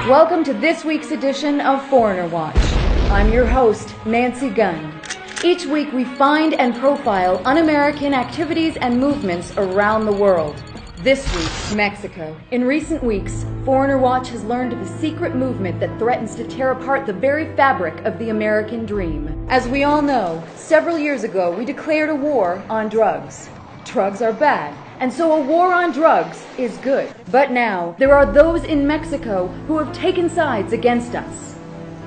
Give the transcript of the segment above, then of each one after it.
Welcome to this week's edition of Foreigner Watch. I'm your host, Nancy Gunn. Each week we find and profile un-American activities and movements around the world. This week, Mexico. In recent weeks, Foreigner Watch has learned of a secret movement that threatens to tear apart the very fabric of the American dream. As we all know, several years ago we declared a war on drugs. Drugs are bad, and so a war on drugs is good. But now, there are those in Mexico who have taken sides against us.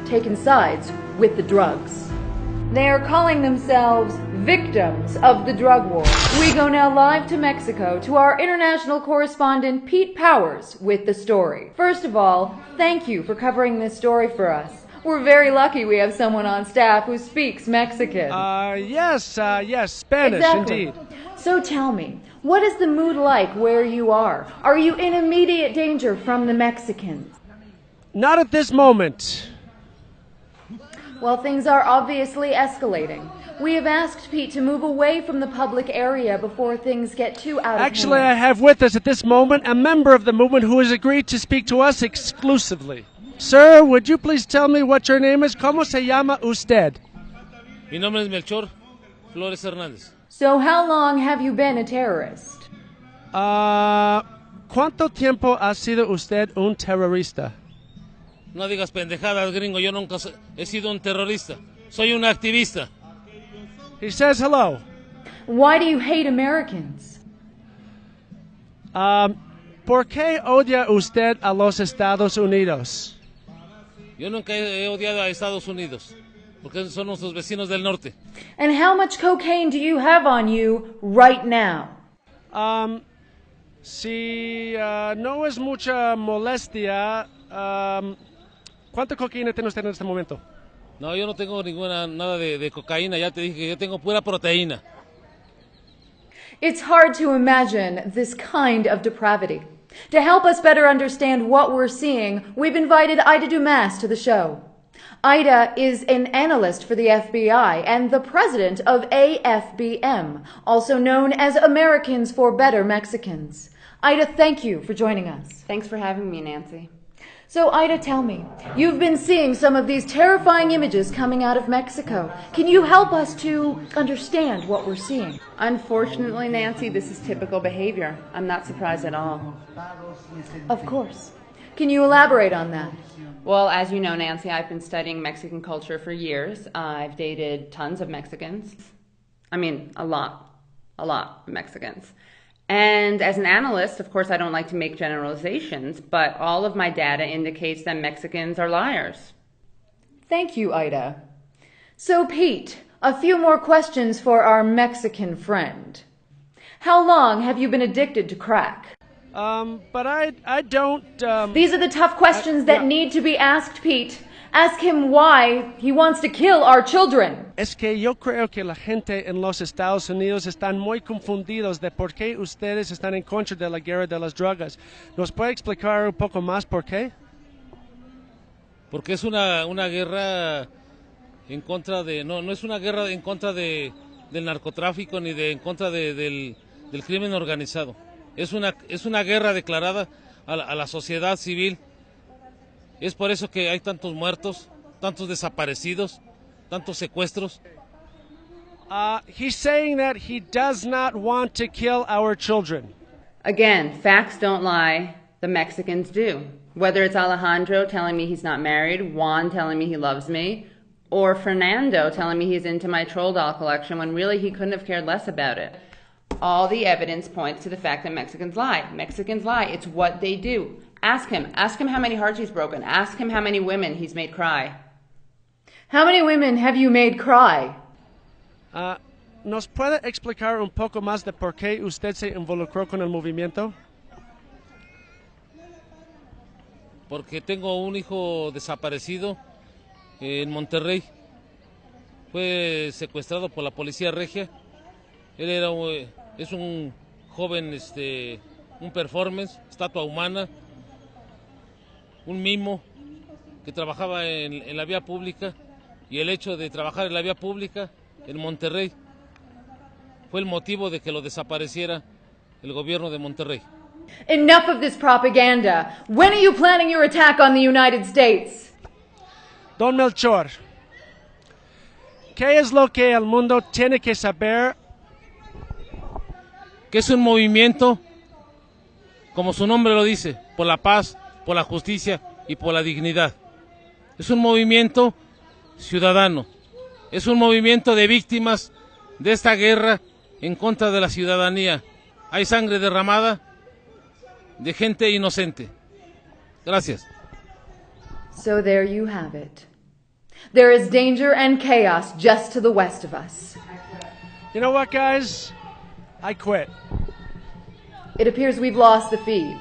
Taken sides with the drugs. They are calling themselves victims of the drug war. We go now live to Mexico to our international correspondent Pete Powers with the story. First of all, thank you for covering this story for us. We're very lucky we have someone on staff who speaks Mexican. Yes, Spanish, exactly. Indeed. So tell me, what is the mood like where you are? Are you in immediate danger from the Mexicans? Not at this moment. Well, things are obviously escalating. We have asked Pete to move away from the public area before things get too out of hand. Actually, I have with us at this moment a member of the movement who has agreed to speak to us exclusively. Sir, would you please tell me what your name is? ¿Cómo se llama usted? Mi nombre es Melchor Flores Hernández. So how long have you been a terrorist? ¿Cuánto tiempo ha sido usted un terrorista? No digas pendejadas, gringo. Yo nunca he sido un terrorista. Soy un activista. He says hello. Why do you hate Americans? ¿Por qué odia usted a los Estados Unidos? Yo nunca he odiado a Estados Unidos, porque son nuestros vecinos del norte. And how much cocaine do you have on you right now? Si no es mucha molestia, ¿cuánta cocaína tiene usted en este momento? No, yo no tengo nada de cocaína. Ya te dije que yo tengo pura proteína. It's hard to imagine this kind of depravity. To help us better understand what we're seeing, we've invited Ida Dumas to the show. Ida is an analyst for the FBI and the president of AFBM, also known as Americans for Better Mexicans. Ida, thank you for joining us. Thanks for having me, Nancy. So, Ida, tell me, you've been seeing some of these terrifying images coming out of Mexico. Can you help us to understand what we're seeing? Unfortunately, Nancy, this is typical behavior. I'm not surprised at all. Of course. Can you elaborate on that? Well, as you know, Nancy, I've been studying Mexican culture for years. I've dated tons of Mexicans. I mean, a lot of Mexicans. And as an analyst, of course, I don't like to make generalizations, but all of my data indicates that Mexicans are liars. Thank you, Ida. So, Pete, a few more questions for our Mexican friend. How long have you been addicted to crack? But I don't, These are the tough questions that need to be asked, Pete. Ask him why he wants to kill our children. Es que yo creo que la gente en los Estados Unidos están muy confundidos de por qué ustedes están en contra de la guerra de las drogas. ¿Nos puede explicar un poco más por qué? Porque es una guerra en contra de... No es una guerra en contra del narcotráfico ni en contra del crimen organizado. Es una guerra declarada a la sociedad civil. Es por eso que hay tantos muertos, tantos desaparecidos, tantos secuestros. He's saying that he does not want to kill our children. Again, facts don't lie, the Mexicans do. Whether it's Alejandro telling me he's not married, Juan telling me he loves me, or Fernando telling me he's into my troll doll collection when really he couldn't have cared less about it. All the evidence points to the fact that Mexicans lie. Mexicans lie. It's what they do. Ask him how many hearts he's broken. Ask him how many women he's made cry. How many women have you made cry? ¿Nos puede explicar un poco más de por qué usted se involucró con el movimiento? Porque tengo un hijo desaparecido en Monterrey. Fue secuestrado por la policía regia. Él es un joven, un performance, estatua humana, un mimo que trabajaba en la vía pública, y el hecho de trabajar en la vía pública en Monterrey fue el motivo de que lo desapareciera el gobierno de Monterrey. Enough of this propaganda. When are you planning your attack on the United States? Don Melchor, ¿qué es lo que el mundo tiene que saber? Que es un movimiento, como su nombre lo dice, por la paz, por la justicia y por la dignidad. Es un movimiento ciudadano, es un movimiento de víctimas de esta guerra en contra de la ciudadanía. Hay sangre derramada de gente inocente. Gracias. So there you have it. There is danger and chaos just to the west of us. You know what, guys? I quit. It appears we've lost the feed.